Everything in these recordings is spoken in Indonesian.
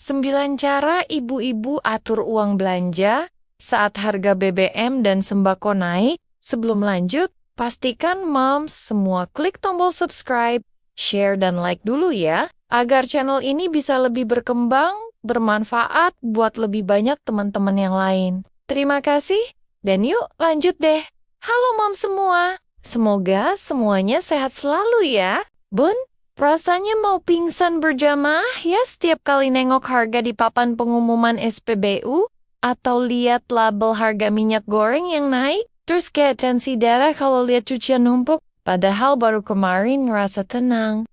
9 cara ibu-ibu atur uang belanja saat harga BBM dan sembako naik. Sebelum lanjut, pastikan moms semua klik tombol subscribe, share, dan like dulu ya, agar channel ini bisa lebih berkembang, bermanfaat buat lebih banyak teman-teman yang lain. Terima kasih, dan yuk lanjut deh. Halo moms semua, semoga semuanya sehat selalu ya. Bun, rasanya mau pingsan berjamaah ya setiap kali nengok harga di papan pengumuman SPBU atau lihat label harga minyak goreng yang naik. Terus kayak tensi darah kalau lihat cucian numpuk. Padahal baru kemarin ngerasa tenang.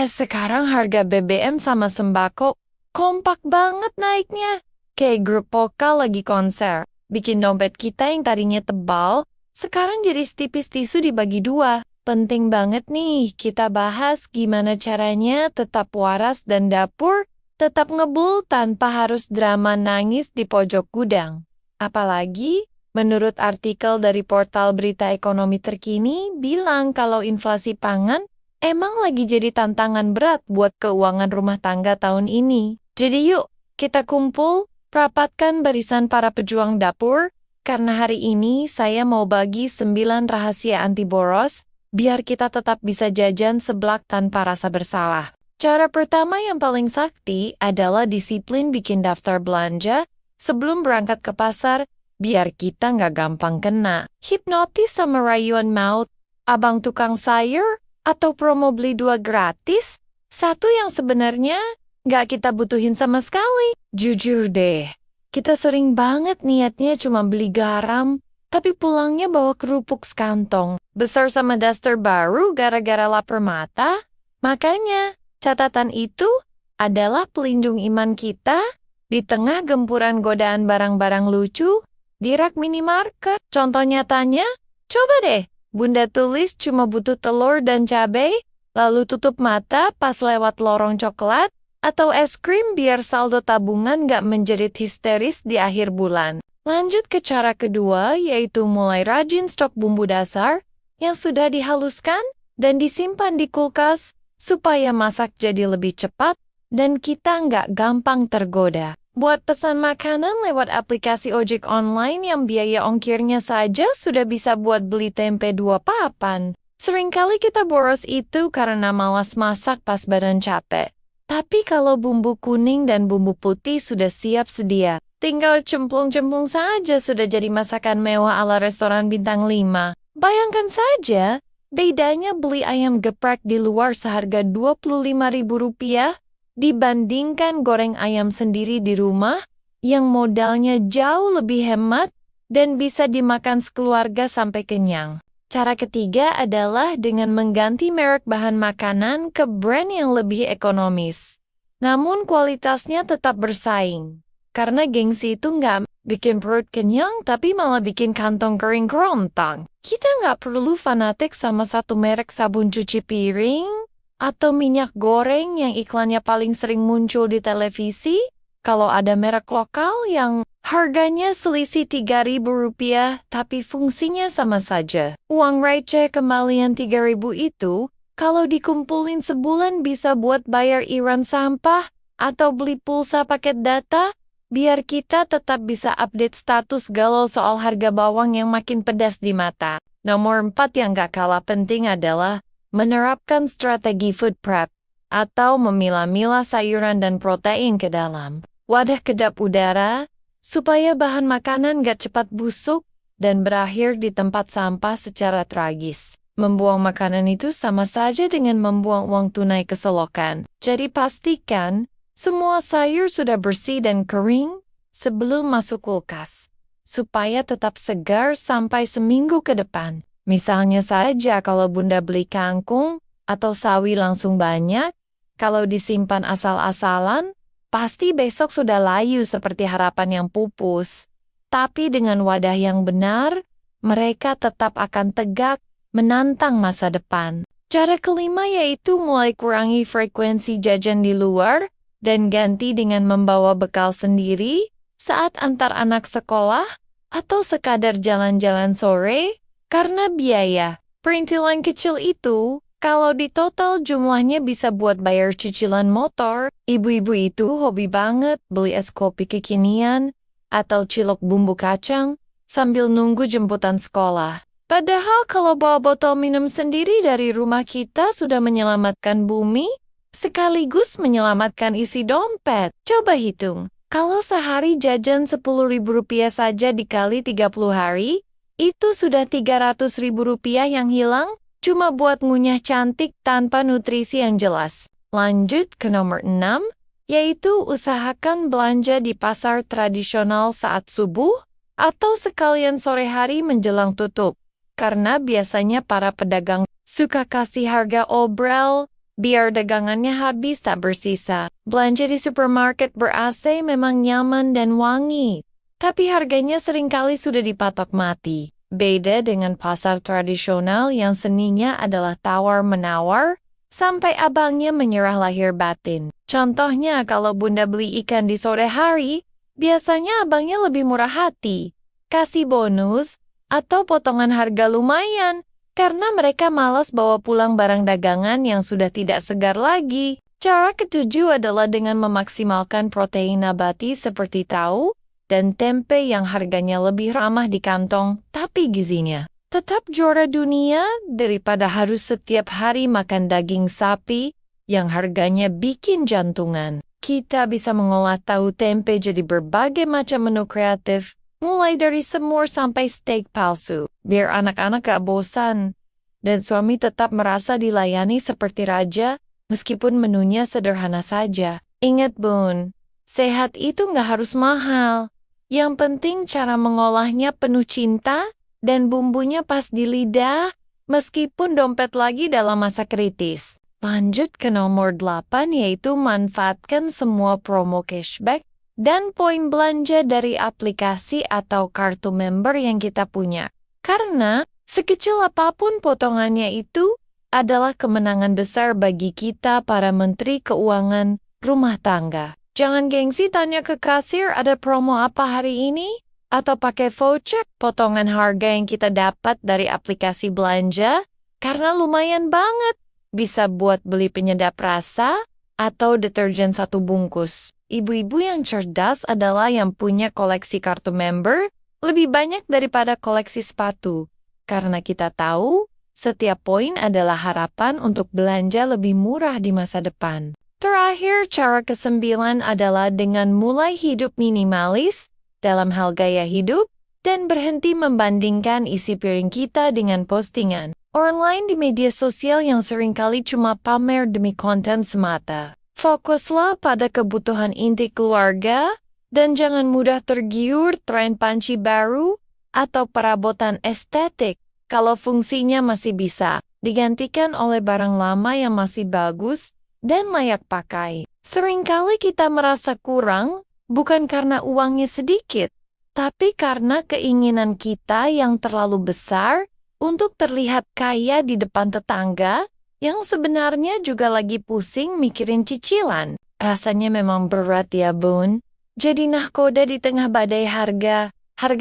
Sekarang harga BBM sama sembako kompak banget naiknya. Kayak grup vokal lagi konser. Bikin dompet kita yang tadinya tebal, sekarang jadi setipis tisu dibagi dua. Penting banget nih kita bahas gimana caranya tetap waras dan dapur tetap ngebul tanpa harus drama nangis di pojok gudang. Apalagi, menurut artikel dari portal berita ekonomi terkini bilang kalau inflasi pangan emang lagi jadi tantangan berat buat keuangan rumah tangga tahun ini. Jadi yuk, kita kumpul, rapatkan barisan para pejuang dapur, karena hari ini saya mau bagi 9 rahasia anti boros, biar kita tetap bisa jajan seblak tanpa rasa bersalah. Cara pertama yang paling sakti adalah disiplin bikin daftar belanja sebelum berangkat ke pasar, biar kita nggak gampang kena hipnotis sama rayuan maut, abang tukang sayur, atau promo beli 2 gratis, satu yang sebenarnya nggak kita butuhin sama sekali. Jujur deh, kita sering banget niatnya cuma beli garam, tapi pulangnya bawa kerupuk sekantong besar sama daster baru gara-gara lapar mata. Makanya, catatan itu adalah pelindung iman kita di tengah gempuran godaan barang-barang lucu di rak minimarket. Contoh nyatanya, coba deh, Bunda tulis cuma butuh telur dan cabai, lalu tutup mata pas lewat lorong coklat atau es krim biar saldo tabungan gak menjerit histeris di akhir bulan. Lanjut ke cara kedua, yaitu mulai rajin stok bumbu dasar yang sudah dihaluskan dan disimpan di kulkas supaya masak jadi lebih cepat dan kita nggak gampang tergoda. Buat pesan makanan lewat aplikasi ojek online yang biaya ongkirnya saja sudah bisa buat beli tempe 2 papan. Seringkali kita boros itu karena malas masak pas badan capek. Tapi kalau bumbu kuning dan bumbu putih sudah siap sedia, tinggal cemplung-cemplung saja sudah jadi masakan mewah ala restoran bintang 5. Bayangkan saja, bedanya beli ayam geprek di luar seharga Rp25.000 dibandingkan goreng ayam sendiri di rumah yang modalnya jauh lebih hemat dan bisa dimakan sekeluarga sampai kenyang. Cara ketiga adalah dengan mengganti merek bahan makanan ke brand yang lebih ekonomis. Namun kualitasnya tetap bersaing. Karena gengsi itu nggak bikin perut kenyang, tapi malah bikin kantong kering kerontang. Kita nggak perlu fanatik sama satu merek sabun cuci piring atau minyak goreng yang iklannya paling sering muncul di televisi. Kalau ada merek lokal yang harganya selisih Rp3.000 tapi fungsinya sama saja. Uang receh kembalian Rp3.000 itu, kalau dikumpulin sebulan bisa buat bayar iuran sampah atau beli pulsa paket data, biar kita tetap bisa update status galau soal harga bawang yang makin pedas di mata. Nomor 4 yang gak kalah penting adalah menerapkan strategi food prep atau memilah-milah sayuran dan protein ke dalam wadah kedap udara supaya bahan makanan gak cepat busuk dan berakhir di tempat sampah secara tragis. Membuang makanan itu sama saja dengan membuang uang tunai ke selokan. Jadi pastikan semua sayur sudah bersih dan kering sebelum masuk kulkas, supaya tetap segar sampai seminggu ke depan. Misalnya saja kalau Bunda beli kangkung atau sawi langsung banyak, kalau disimpan asal-asalan, pasti besok sudah layu seperti harapan yang pupus. Tapi dengan wadah yang benar, mereka tetap akan tegak menantang masa depan. Cara kelima yaitu mulai kurangi frekuensi jajan di luar dan ganti dengan membawa bekal sendiri saat antar anak sekolah atau sekadar jalan-jalan sore karena biaya. Perintilan kecil itu Kalau di total jumlahnya bisa buat bayar cicilan motor. Ibu-ibu itu hobi banget beli es kopi kekinian atau cilok bumbu kacang sambil nunggu jemputan sekolah. Padahal kalau bawa botol minum sendiri dari rumah kita sudah menyelamatkan bumi, sekaligus menyelamatkan isi dompet. Coba hitung, kalau sehari jajan Rp10.000 saja dikali 30 hari, itu sudah Rp300.000 yang hilang cuma buat ngunyah cantik tanpa nutrisi yang jelas. Lanjut ke nomor 6, yaitu usahakan belanja di pasar tradisional saat subuh atau sekalian sore hari menjelang tutup. Karena biasanya para pedagang suka kasih harga obrol, biar dagangannya habis tak bersisa. Belanja di supermarket ber-AC memang nyaman dan wangi, tapi harganya seringkali sudah dipatok mati. Beda dengan pasar tradisional yang seninya adalah tawar-menawar, sampai abangnya menyerah lahir batin. Contohnya kalau bunda beli ikan di sore hari, biasanya abangnya lebih murah hati, kasih bonus, atau potongan harga lumayan, karena mereka malas bawa pulang barang dagangan yang sudah tidak segar lagi. Cara ketujuh adalah dengan memaksimalkan protein nabati seperti tahu dan tempe yang harganya lebih ramah di kantong, tapi gizinya tetap juara dunia daripada harus setiap hari makan daging sapi yang harganya bikin jantungan. Kita bisa mengolah tahu tempe jadi berbagai macam menu kreatif, mulai dari semur sampai steak palsu, biar anak-anak gak bosan, dan suami tetap merasa dilayani seperti raja, meskipun menunya sederhana saja. Ingat bun, sehat itu gak harus mahal. Yang penting cara mengolahnya penuh cinta dan bumbunya pas di lidah, meskipun dompet lagi dalam masa kritis. Lanjut ke nomor 8, yaitu manfaatkan semua promo cashback dan poin belanja dari aplikasi atau kartu member yang kita punya. Karena sekecil apapun potongannya itu adalah kemenangan besar bagi kita para menteri keuangan rumah tangga. Jangan gengsi tanya ke kasir ada promo apa hari ini, atau pakai voucher potongan harga yang kita dapat dari aplikasi belanja, karena lumayan banget. Bisa buat beli penyedap rasa atau deterjen 1 bungkus. Ibu-ibu yang cerdas adalah yang punya koleksi kartu member lebih banyak daripada koleksi sepatu. Karena kita tahu, setiap poin adalah harapan untuk belanja lebih murah di masa depan. Terakhir, cara ke-9 adalah dengan mulai hidup minimalis dalam hal gaya hidup dan berhenti membandingkan isi piring kita dengan postingan online di media sosial yang seringkali cuma pamer demi konten semata. Fokuslah pada kebutuhan inti keluarga dan jangan mudah tergiur tren panci baru atau perabotan estetik kalau fungsinya masih bisa digantikan oleh barang lama yang masih bagus dan layak pakai. Seringkali kita merasa kurang bukan karena uangnya sedikit, tapi karena keinginan kita yang terlalu besar untuk terlihat kaya di depan tetangga yang sebenarnya juga lagi pusing mikirin cicilan. Rasanya memang berat ya bun. Jadi nahkoda di tengah badai harga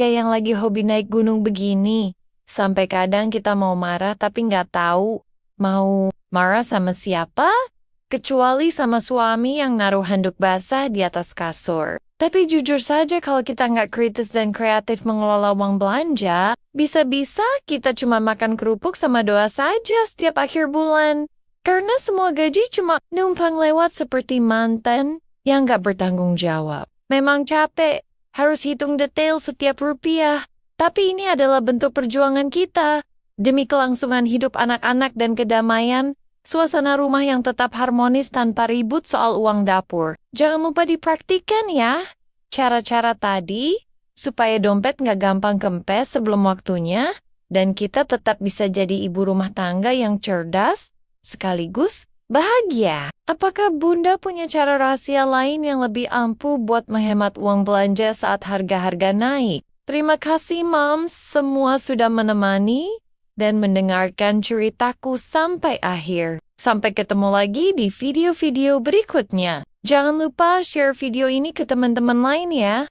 yang lagi hobi naik gunung begini. Sampai kadang kita mau marah tapi nggak tahu mau marah sama siapa, kecuali sama suami yang naruh handuk basah di atas kasur. Tapi jujur saja kalau kita nggak kritis dan kreatif mengelola uang belanja, bisa-bisa kita cuma makan kerupuk sama doa saja setiap akhir bulan. Karena semua gaji cuma numpang lewat seperti mantan yang nggak bertanggung jawab. Memang capek, harus hitung detail setiap rupiah. Tapi ini adalah bentuk perjuangan kita. Demi kelangsungan hidup anak-anak dan kedamaian, suasana rumah yang tetap harmonis tanpa ribut soal uang dapur. Jangan lupa dipraktikkan ya cara-cara tadi, supaya dompet nggak gampang kempes sebelum waktunya, dan kita tetap bisa jadi ibu rumah tangga yang cerdas, sekaligus bahagia. Apakah Bunda punya cara rahasia lain yang lebih ampuh buat menghemat uang belanja saat harga-harga naik? Terima kasih Moms, semua sudah menemani dan mendengarkan ceritaku sampai akhir. Sampai ketemu lagi di video-video berikutnya. Jangan lupa share video ini ke teman-teman lain ya.